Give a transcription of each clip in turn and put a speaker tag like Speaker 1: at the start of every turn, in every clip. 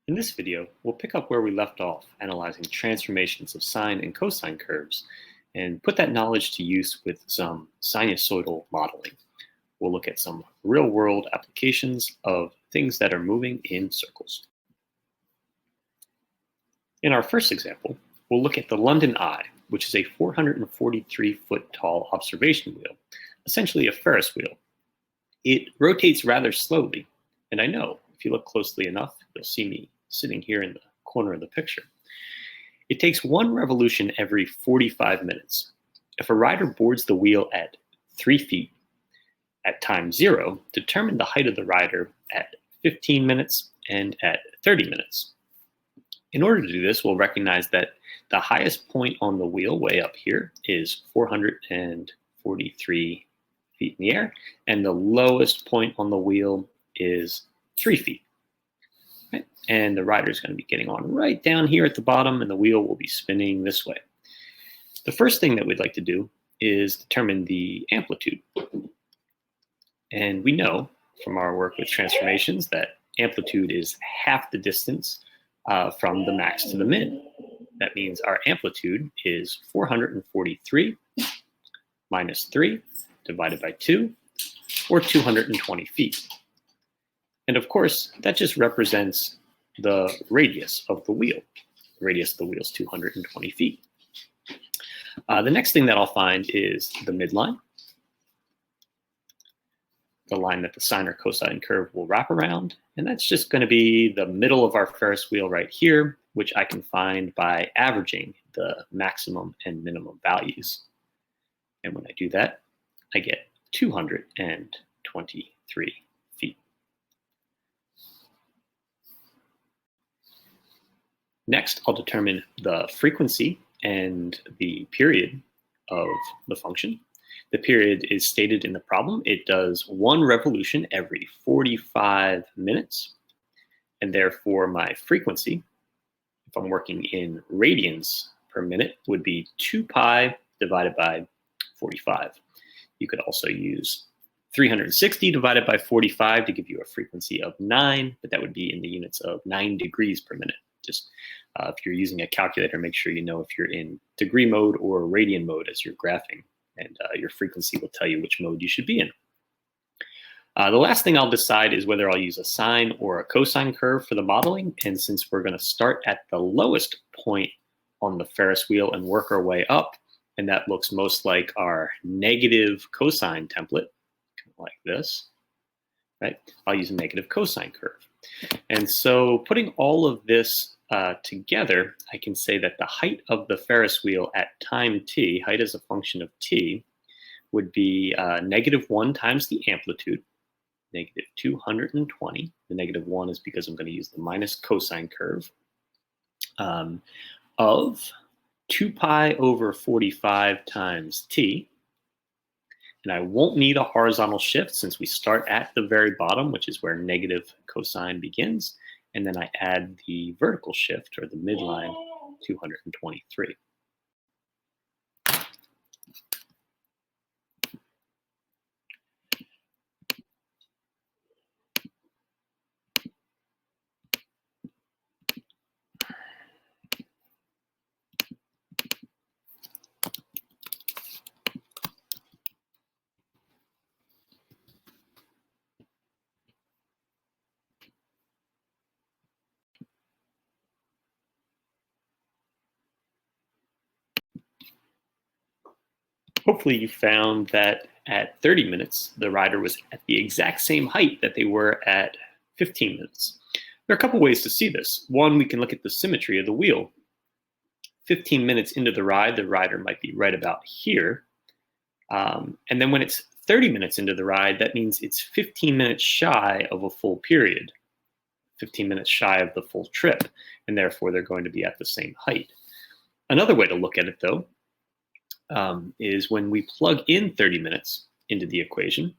Speaker 1: In this video, we'll pick up where we left off, analyzing transformations of sine and cosine curves, and put that knowledge to use with some sinusoidal modeling. We'll look at some real-world applications of things that are moving in circles. In our first example, we'll look at the London Eye, which is a 443-foot tall observation wheel, essentially a Ferris wheel. It rotates rather slowly, and I know if you look closely enough, you'll see me sitting here in the corner of the picture. It takes one revolution every 45 minutes. If a rider boards the wheel at 3 feet at time 0, determine the height of the rider at 15 minutes and at 30 minutes. In order to do this, we'll recognize that the highest point on the wheel, way up here, is 443 feet in the air, and the lowest point on the wheel is 3 feet. Right? And the rider is going to be getting on right down here at the bottom, and the wheel will be spinning this way. The first thing that we'd like to do is determine the amplitude. And we know from our work with transformations that amplitude is half the distance from the max to the min. That means our amplitude is 443 minus 3 divided by 2, or 220 feet. And of course, that just represents the radius of the wheel. The radius of the wheel is 220 feet. The next thing that I'll find is the midline, the line that the sine or cosine curve will wrap around. And that's just going to be the middle of our Ferris wheel right here, which I can find by averaging the maximum and minimum values. And when I do that, I get 223 feet. Next, I'll determine the frequency and the period of the function. The period is stated in the problem. It does one revolution every 45 minutes. And therefore, my frequency, if I'm working in radians per minute, would be 2 pi divided by 45. You could also use 360 divided by 45 to give you a frequency of 9, but that would be in the units of 9 degrees per minute. Just if you're using a calculator, make sure you know if you're in degree mode or radian mode as you're graphing, and your frequency will tell you which mode you should be in. The last thing I'll decide is whether I'll use a sine or a cosine curve for the modeling, and since we're going to start at the lowest point on the Ferris wheel and work our way up, and that looks most like our negative cosine template, like this, right? I'll use a negative cosine curve. And so putting all of this together, I can say that the height of the Ferris wheel at time t, height as a function of t, would be -1 times the amplitude, negative 220. The -1 is because I'm going to use the minus cosine curve, of 2 pi over 45 times t. And I won't need a horizontal shift since we start at the very bottom, which is where negative cosine begins. And then I add the vertical shift, or the midline, 223. Hopefully you found that at 30 minutes, the rider was at the exact same height that they were at 15 minutes. There are a couple ways to see this. One, we can look at the symmetry of the wheel. 15 minutes into the rider might be right about here. And then when it's 30 minutes into the ride, that means it's 15 minutes shy of a full period, 15 minutes shy of the full trip, and therefore they're going to be at the same height. Another way to look at it, though, is when we plug in 30 minutes into the equation,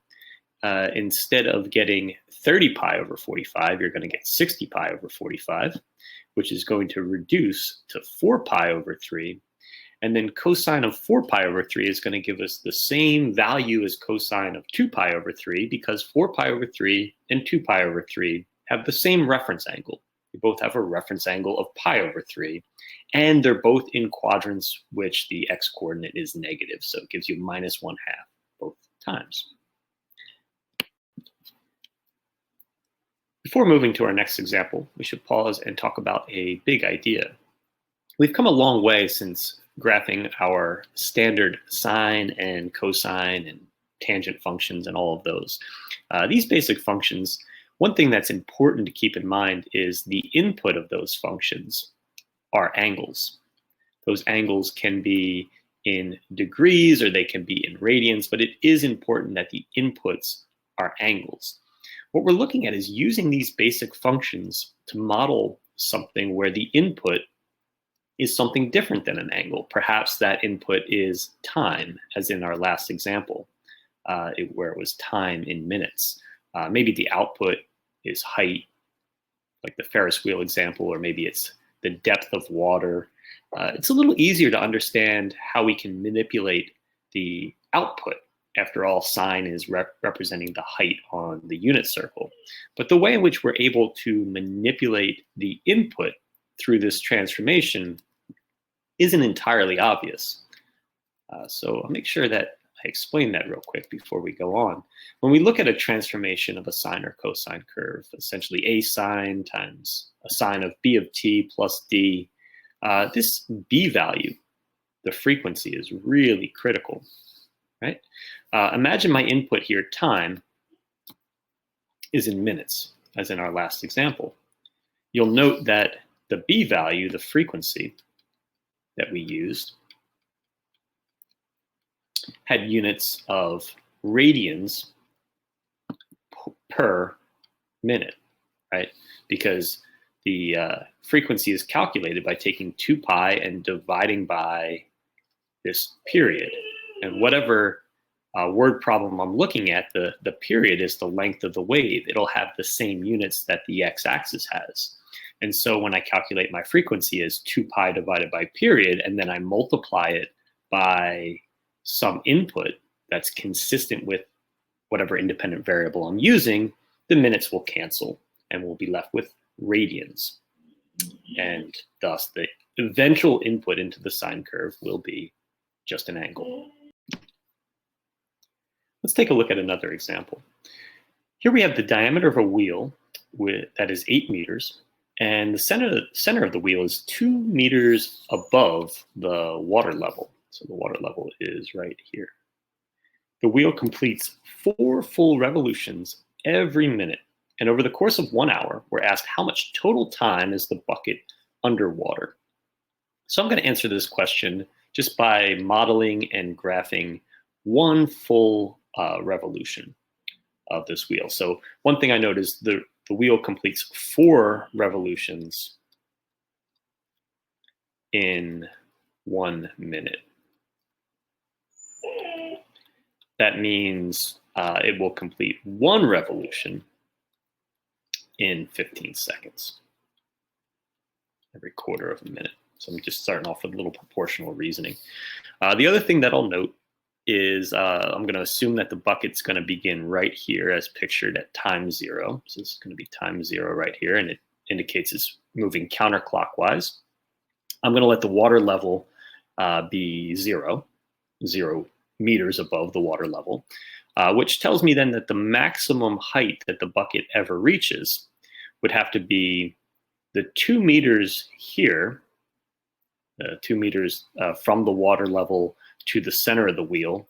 Speaker 1: instead of getting 30 pi over 45, you're going to get 60 pi over 45, which is going to reduce to 4 pi over 3. And then cosine of 4 pi over 3 is going to give us the same value as cosine of 2 pi over 3, because 4 pi over 3 and 2 pi over 3 have the same reference angle. They both have a reference angle of pi over 3, and they're both in quadrants which the x-coordinate is negative, so it gives you -1/2 both times. Before moving to our next example, we should pause and talk about a big idea. We've come a long way since graphing our standard sine and cosine and tangent functions and all of those. These basic functions, one thing that's important to keep in mind is the input of those functions are angles. Those angles can be in degrees or they can be in radians, but it is important that the inputs are angles. What we're looking at is using these basic functions to model something where the input is something different than an angle. Perhaps that input is time, as in our last example, where it was time in minutes. Maybe the output is height, like the Ferris wheel example, or maybe it's the depth of water. It's a little easier to understand how we can manipulate the output. After all, sine is representing the height on the unit circle. But the way in which we're able to manipulate the input through this transformation isn't entirely obvious. So I'll make sure that I explain that real quick before we go on. When we look at a transformation of a sine or cosine curve, essentially a sine times a sine of b of t plus d, this b value, the frequency, is really critical, right? Imagine my input here, time, is in minutes, as in our last example. You'll note that the b value, the frequency that we used, had units of radians per minute, right? Because the frequency is calculated by taking 2 pi and dividing by this period. And whatever word problem I'm looking at, the period is the length of the wave. It'll have the same units that the x-axis has. And so when I calculate my frequency as 2 pi divided by period, and then I multiply it by some input that's consistent with whatever independent variable I'm using, the minutes will cancel and we'll be left with radians. And thus the eventual input into the sine curve will be just an angle. Let's take a look at another example. Here we have the diameter of a wheel that is 8 meters, and the center of the wheel is 2 meters above the water level. So the water level is right here. The wheel completes 4 full revolutions every minute. And over the course of 1 hour, we're asked how much total time is the bucket underwater. So I'm going to answer this question just by modeling and graphing 1 full revolution of this wheel. So one thing I noticed, the wheel completes 4 revolutions in 1 minute. That means it will complete 1 revolution in 15 seconds, every quarter of a minute. So I'm just starting off with a little proportional reasoning. The other thing that I'll note is I'm going to assume that the bucket's going to begin right here as pictured at time 0. So this is going to be time 0 right here, and it indicates it's moving counterclockwise. I'm going to let the water level be 0 meters above the water level, which tells me then that the maximum height that the bucket ever reaches would have to be the 2 meters here, 2 meters from the water level to the center of the wheel,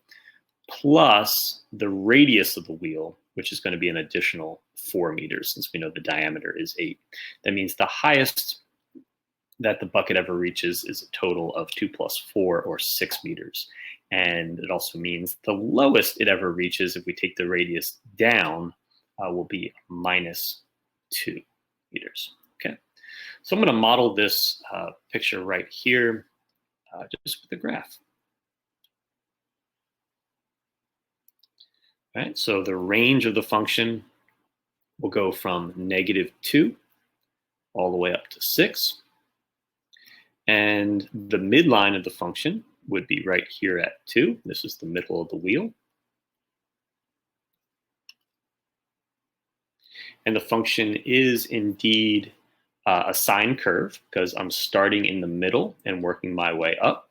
Speaker 1: plus the radius of the wheel, which is going to be an additional 4 meters, since we know the diameter is 8. That means the highest that the bucket ever reaches is a total of 2 plus 4, or 6 meters. And it also means the lowest it ever reaches, if we take the radius down, will be -2 meters. Okay, so I'm going to model this picture right here, just with the graph. All right, so the range of the function will go from -2 all the way up to 6. And the midline of the function would be right here at 2. This is the middle of the wheel. And the function is indeed a sine curve because I'm starting in the middle and working my way up.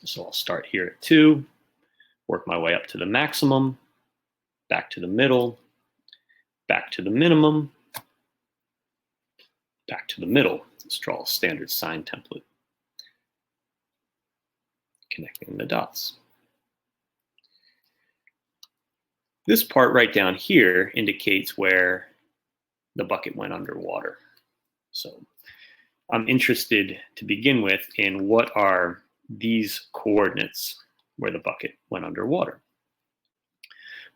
Speaker 1: So I'll start here at 2, work my way up to the maximum, back to the middle, back to the minimum, back to the middle. Let's draw a standard sine template, connecting the dots. This part right down here indicates where the bucket went underwater. So I'm interested to begin with in what are these coordinates where the bucket went underwater.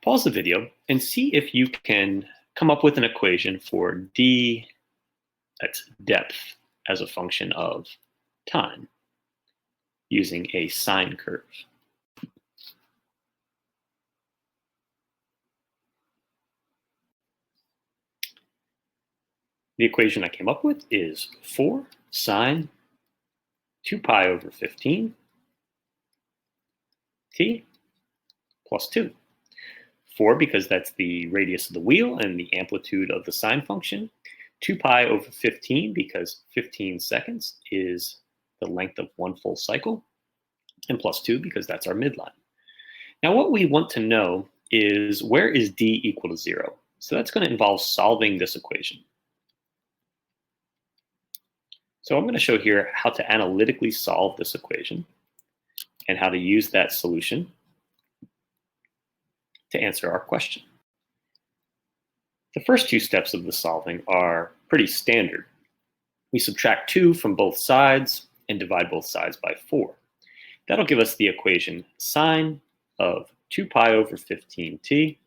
Speaker 1: Pause the video and see if you can come up with an equation for d, that's depth, as a function of time using a sine curve. The equation I came up with is 4 sine 2 pi over 15 t plus 2. 4 because that's the radius of the wheel and the amplitude of the sine function. 2 pi over 15 because 15 seconds is the length of one full cycle. And plus 2 because that's our midline. Now what we want to know is where is d equal to 0? So that's going to involve solving this equation. So I'm going to show here how to analytically solve this equation and how to use that solution to answer our question. The first 2 steps of the solving are pretty standard. We subtract 2 from both sides and divide both sides by 4. That'll give us the equation sine of 2 pi over 15t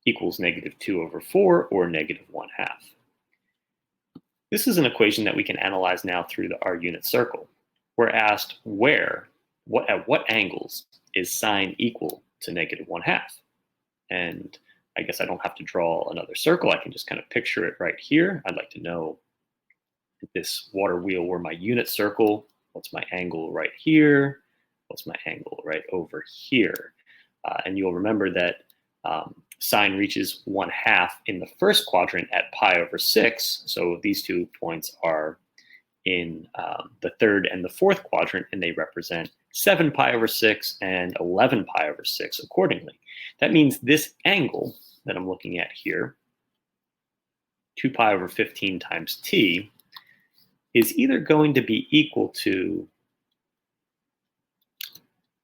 Speaker 1: equals negative 2 over 4, or negative 1/2. This is an equation that we can analyze now through our unit circle. We're asked at what angles is sine equal to negative 1/2? And I guess I don't have to draw another circle. I can just kind of picture it right here. I'd like to know if this water wheel were my unit circle, what's my angle right here? What's my angle right over here? And you'll remember that sine reaches 1/2 in the first quadrant at pi over 6. So these 2 points are in the third and the fourth quadrant, and they represent 7 pi over 6 and 11 pi over 6 accordingly. That means this angle that I'm looking at here, 2 pi over 15 times t, is either going to be equal to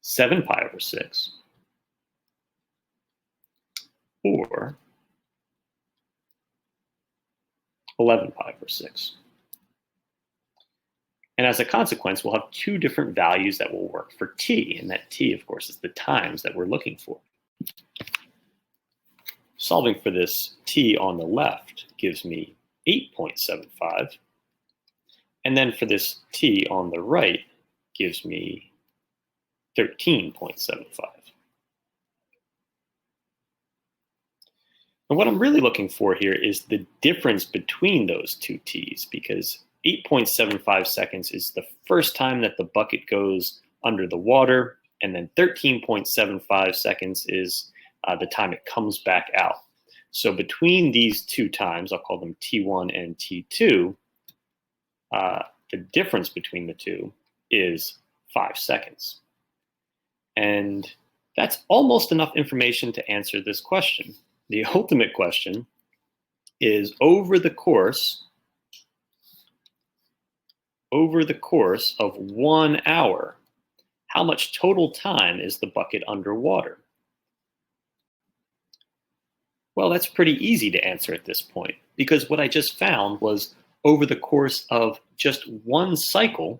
Speaker 1: 7 pi over 6 or 11 pi over 6. And as a consequence, we'll have 2 different values that will work for t, and that t, of course, is the times that we're looking for. Solving for this t on the left gives me 8.75, and then for this t on the right gives me 13.75. And what I'm really looking for here is the difference between those 2 t's, because 8.75 seconds is the first time that the bucket goes under the water, and then 13.75 seconds is the time it comes back out. So between these 2 times, I'll call them T1 and T2, the difference between the 2 is 5 seconds. And that's almost enough information to answer this question. The ultimate question is, over the course of 1 hour, how much total time is the bucket underwater? Well, that's pretty easy to answer at this point, because what I just found was over the course of just one cycle,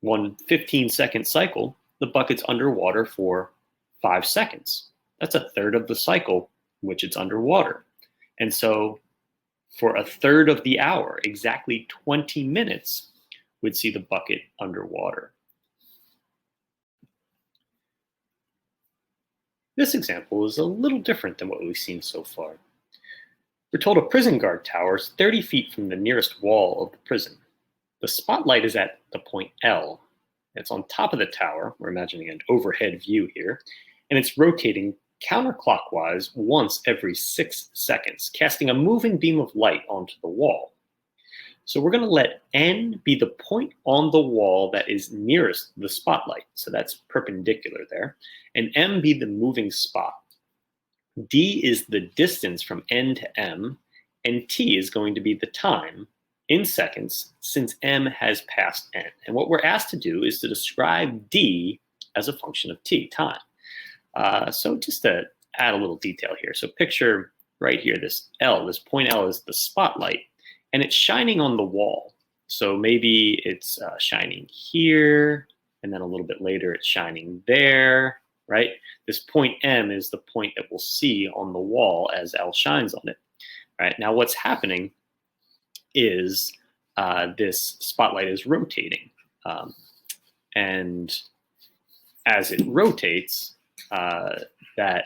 Speaker 1: one 15-second cycle, the bucket's underwater for 5 seconds. That's a third of the cycle in which it's underwater. And so for a third of the hour, exactly 20 minutes, would see the bucket underwater. This example is a little different than what we've seen so far. We're told a prison guard tower is 30 feet from the nearest wall of the prison. The spotlight is at the point L. It's on top of the tower. We're imagining an overhead view here, and it's rotating counterclockwise once every 6 seconds, casting a moving beam of light onto the wall. So we're going to let N be the point on the wall that is nearest the spotlight. So that's perpendicular there. And M be the moving spot. D is the distance from N to M, and T is going to be the time in seconds since M has passed N. And what we're asked to do is to describe D as a function of T, time. So just to add a little detail here. So picture right here, this L, this point L is the spotlight, and it's shining on the wall. So maybe it's shining here, and then a little bit later it's shining there, right? This point M is the point that we'll see on the wall as L shines on it. Right? Now what's happening is this spotlight is rotating. And as it rotates, that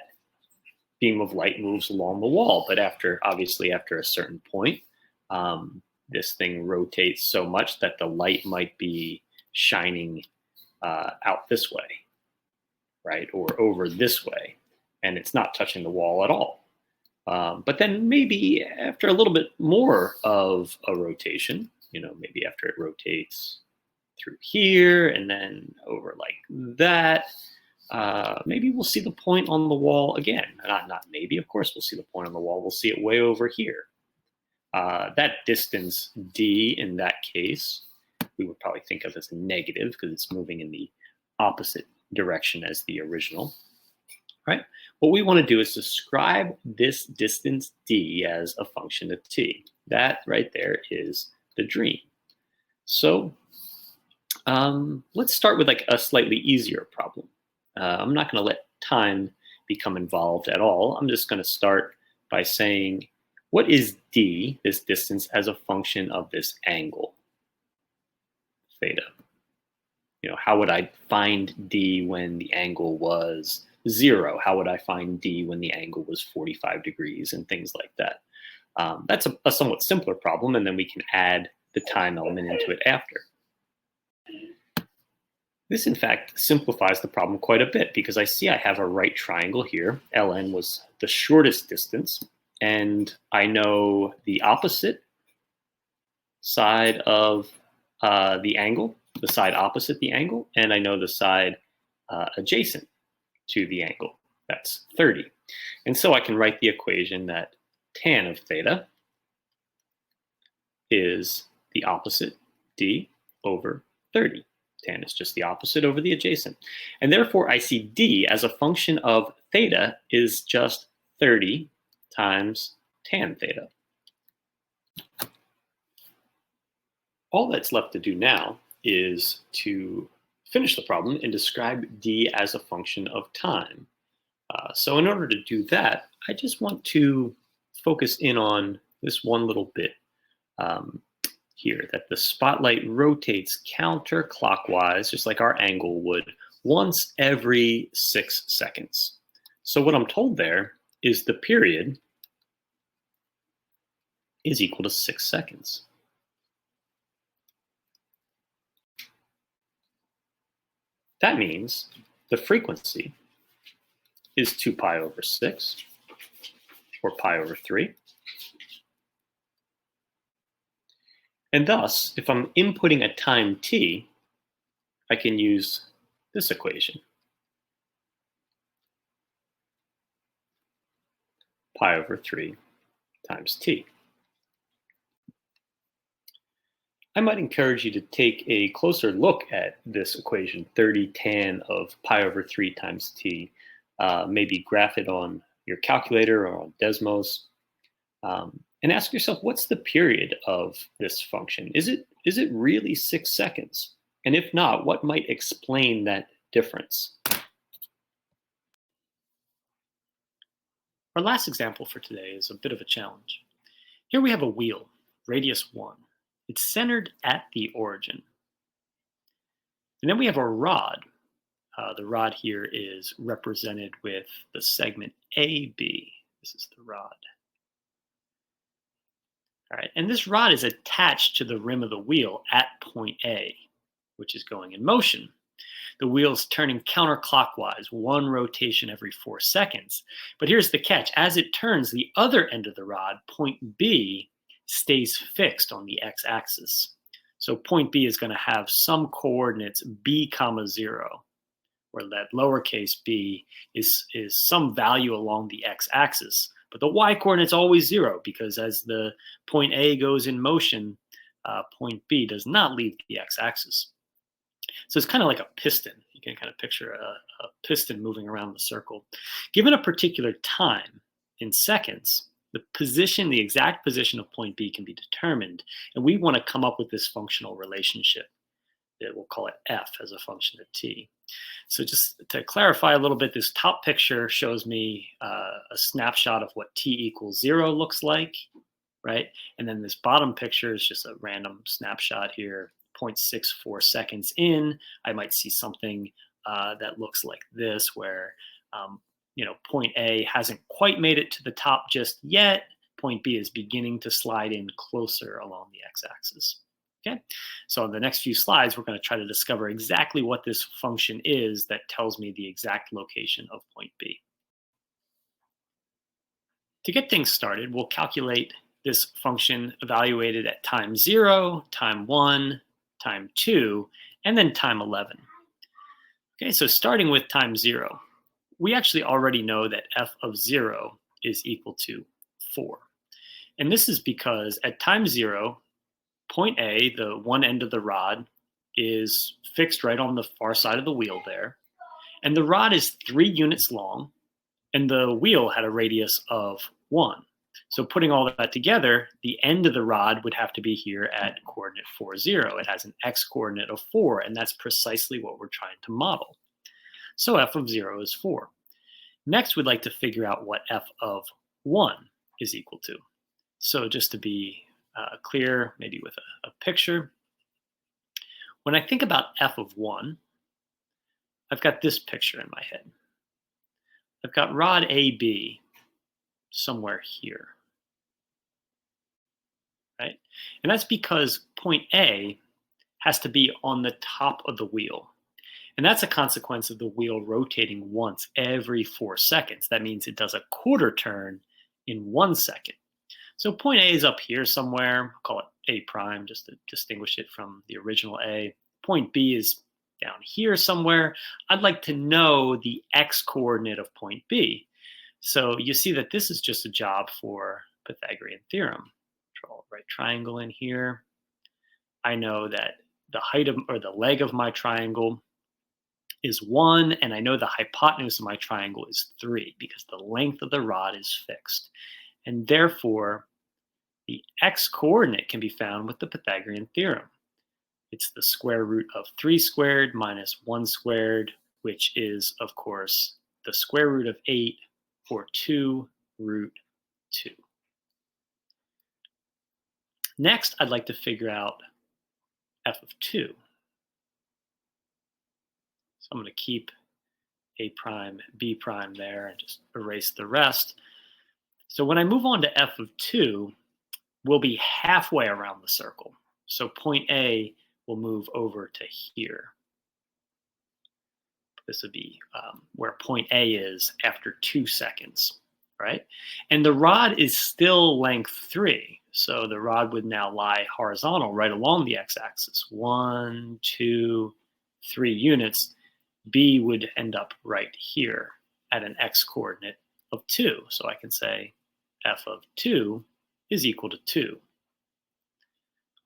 Speaker 1: beam of light moves along the wall. But obviously after a certain point, this thing rotates so much that the light might be shining out this way, right? Or over this way, and it's not touching the wall at all. But then maybe after a little bit more of a rotation, maybe after it rotates through here and then over like that, maybe we'll see the point on the wall again. Not maybe, of course we'll see the point on the wall. We'll see it way over here. That distance D in that case, we would probably think of as negative because it's moving in the opposite direction as the original, right? What we want to do is describe this distance D as a function of T. That right there is the dream. So let's start with like a slightly easier problem. I'm not going to let time become involved at all. I'm just going to start by saying, what is D, this distance, as a function of this angle, theta? How would I find D when the angle was 0? How would I find D when the angle was 45 degrees and things like that? That's a somewhat simpler problem, and then we can add the time element into it after. This, in fact, simplifies the problem quite a bit because I see I have a right triangle here. Ln was the shortest distance, and I know the opposite side of the angle, the side opposite the angle, and I know the side adjacent to the angle. That's 30. And so I can write the equation that tan of theta is the opposite d over 30. Tan is just the opposite over the adjacent. And therefore, I see d as a function of theta is just 30 times tan theta. All that's left to do now is to finish the problem and describe d as a function of time. So in order to do that, I just want to focus in on this one little bit here, that the spotlight rotates counterclockwise, just like our angle would, once every 6 seconds. So what I'm told there is the period is equal to 6 seconds. That means the frequency is 2 pi over 6, or pi over 3. And thus, if I'm inputting a time t, I can use this equation. Pi over 3 times t. I might encourage you to take a closer look at this equation, 30 tan of pi over 3 times t. Maybe graph it on your calculator or on Desmos, and ask yourself, what's the period of this function? Is it really 6 seconds? And if not, what might explain that difference? Our last example for today is a bit of a challenge. Here we have a wheel, radius 1. It's centered at the origin. And then we have a rod. The rod here is represented with the segment AB. This is the rod. All right, and this rod is attached to the rim of the wheel at point A, which is going in motion. The wheel's turning counterclockwise, one rotation every 4 seconds. But here's the catch. As it turns, the other end of the rod, point B, stays fixed on the x-axis. So point B is going to have some coordinates b comma 0, where that lowercase b is some value along the x-axis. But the y-coordinate's always 0, because as the point A goes in motion, point B does not leave the x-axis. So it's kind of like a piston. You can kind of picture a piston moving around the circle. Given a particular time in seconds, the exact position of point B can be determined, and we want to come up with this functional relationship. We'll call it f as a function of t. So just to clarify a little bit, this top picture shows me a snapshot of what t equals 0 looks like, right? And then this bottom picture is just a random snapshot here, 0.64 seconds in. I might see something that looks like this, where point A hasn't quite made it to the top just yet. Point B is beginning to slide in closer along the x-axis. Okay, so in the next few slides, we're going to try to discover exactly what this function is that tells me the exact location of point B. To get things started, we'll calculate this function evaluated at time 0, time 1, time 2, and then time 11. Okay, so starting with time 0, we actually already know that f of 0 is equal to 4. And this is because at time 0, point A, the one end of the rod, is fixed right on the far side of the wheel there. And the rod is 3 units long, and the wheel had a radius of 1. So putting all that together, the end of the rod would have to be here at coordinate 4, 0. It has an x-coordinate of 4, and that's precisely what we're trying to model. So f of 0 is 4. Next, we'd like to figure out what f of 1 is equal to. So just to be clear, maybe with a picture. When I think about f of 1, I've got this picture in my head. I've got rod AB somewhere here, right? And that's because point A has to be on the top of the wheel. And that's a consequence of the wheel rotating once every 4 seconds. That means it does a quarter turn in 1 second. So point A is up here somewhere. I'll call it A prime just to distinguish it from the original A. Point B is down here somewhere. I'd like to know the x-coordinate of point B. So you see that this is just a job for Pythagorean theorem. Draw a right triangle in here. I know that the height of, or the leg of my triangle is 1, and I know the hypotenuse of my triangle is 3 because the length of the rod is fixed. And therefore, the x-coordinate can be found with the Pythagorean theorem. It's the square root of 3 squared minus 1 squared, which is, of course, the square root of 8, or 2 root 2. Next, I'd like to figure out f of 2. So I'm going to keep A prime, B prime there, and just erase the rest. So when I move on to f of 2, we'll be halfway around the circle. So point A will move over to here. This would be where point A is after 2 seconds, right? And the rod is still length 3. So the rod would now lie horizontal right along the x-axis. 1, 2, 3 units. B would end up right here at an x-coordinate of 2. So I can say f of 2 is equal to 2.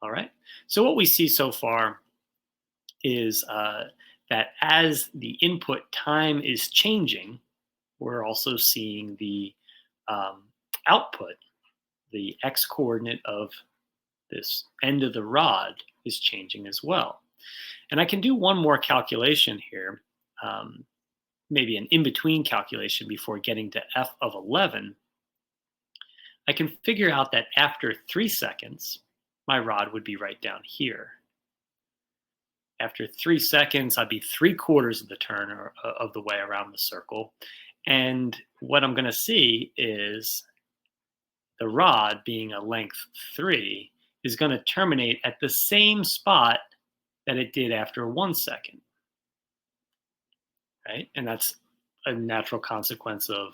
Speaker 1: All right. So what we see so far is that as the input time is changing, we're also seeing the output, the x-coordinate of this end of the rod is changing as well. And I can do one more calculation here, maybe an in-between calculation before getting to f of 11. I can figure out that after 3 seconds, my rod would be right down here. After 3 seconds, I'd be 3/4 of the turn or of the way around the circle. And what I'm going to see is the rod, being a length 3, is going to terminate at the same spot that it did after 1 second. right? And that's a natural consequence of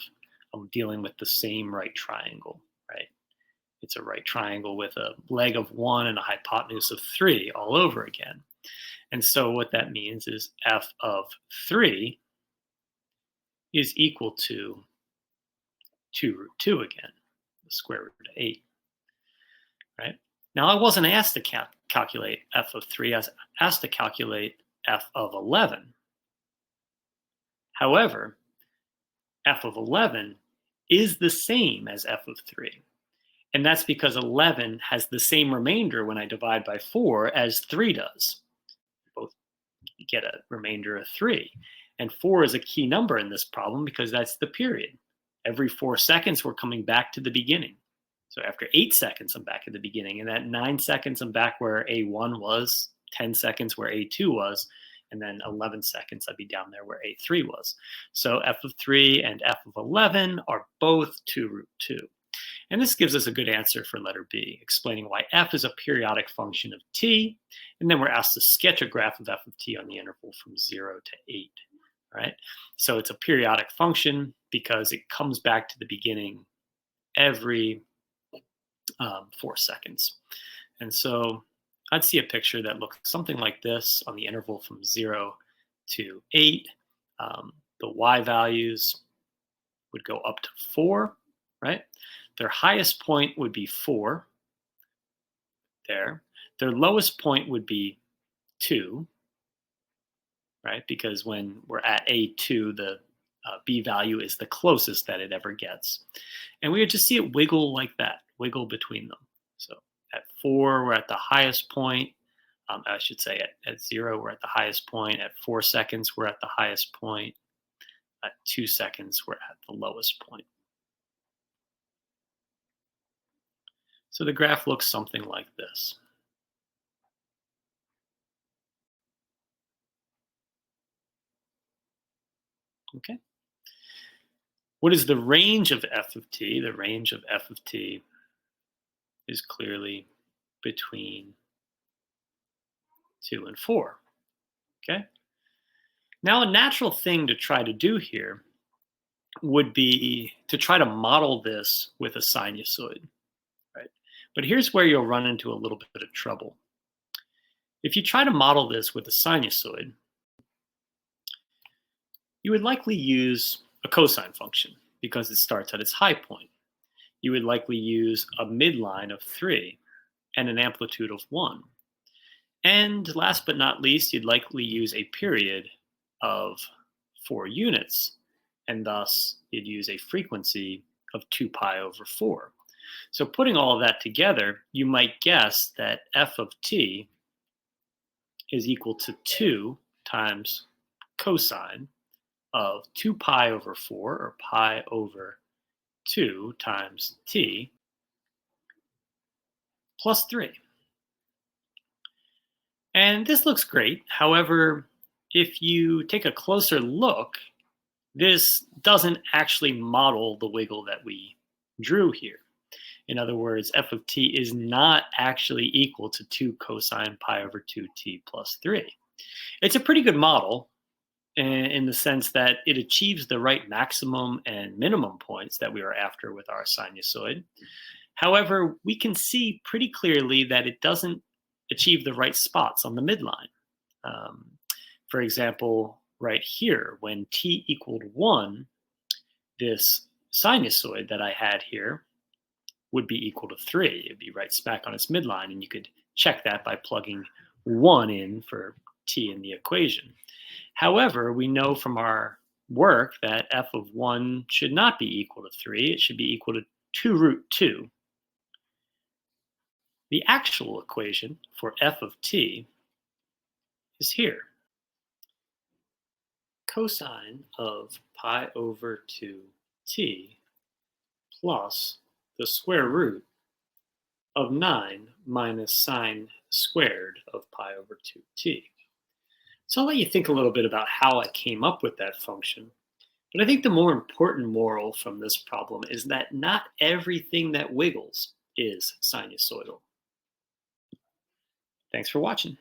Speaker 1: dealing with the same right triangle, right? It's a right triangle with a leg of 1 and a hypotenuse of 3 all over again. And so what that means is f of 3 is equal to 2 root 2 again, the square root of 8, right? Now, I wasn't asked to calculate f of 3. I was asked to calculate f of 11. However, f of 11 is the same as f of 3. And that's because 11 has the same remainder when I divide by 4 as 3 does. Both get a remainder of 3. And 4 is a key number in this problem because that's the period. Every 4 seconds, we're coming back to the beginning. So after 8 seconds, I'm back at the beginning. And at 9 seconds, I'm back where A1 was, 10 seconds where A2 was, and then 11 seconds, I'd be down there where A3 was. So f of 3 and f of 11 are both 2 root 2. And this gives us a good answer for letter B, explaining why f is a periodic function of t, and then we're asked to sketch a graph of f of t on the interval from 0 to 8, right? So it's a periodic function because it comes back to the beginning every 4 seconds. And so I'd see a picture that looks something like this on the interval from 0 to 8. The y values would go up to 4, right? Their highest point would be 4 there. Their lowest point would be 2, right? Because when we're at A2, the B value is the closest that it ever gets. And we would just see it wiggle like that, wiggle between them. So at 4, we're at the highest point. I should say at 0, we're at the highest point. At 4 seconds, we're at the highest point. At 2 seconds, we're at the lowest point. So the graph looks something like this. Okay. What is the range of f of t? The range of f of t is clearly between 2 and 4. Okay. Now, a natural thing to try to do here would be to try to model this with a sinusoid, right? But here's where you'll run into a little bit of trouble. If you try to model this with a sinusoid, you would likely use a cosine function because it starts at its high point. You would likely use a midline of 3 and an amplitude of 1. And last but not least, you'd likely use a period of 4 units, and thus you'd use a frequency of 2 pi over 4. So putting all of that together, you might guess that f of t is equal to 2 times cosine of 2 pi over 4, or pi over 2 times t, plus 3. And this looks great. However, if you take a closer look, this doesn't actually model the wiggle that we drew here. In other words, f of t is not actually equal to 2 cosine pi over 2t plus 3. It's a pretty good model in the sense that it achieves the right maximum and minimum points that we are after with our sinusoid. However, we can see pretty clearly that it doesn't achieve the right spots on the midline. For example, right here, when t equaled 1, this sinusoid that I had here would be equal to 3. It'd be right smack on its midline, and you could check that by plugging 1 in for t in the equation. However, we know from our work that f of 1 should not be equal to 3. It should be equal to 2 root 2. The actual equation for f of t is here. Cosine of pi over 2t plus the square root of 9 minus sine squared of pi over 2t. So I'll let you think a little bit about how I came up with that function. But I think the more important moral from this problem is that not everything that wiggles is sinusoidal. Thanks for watching.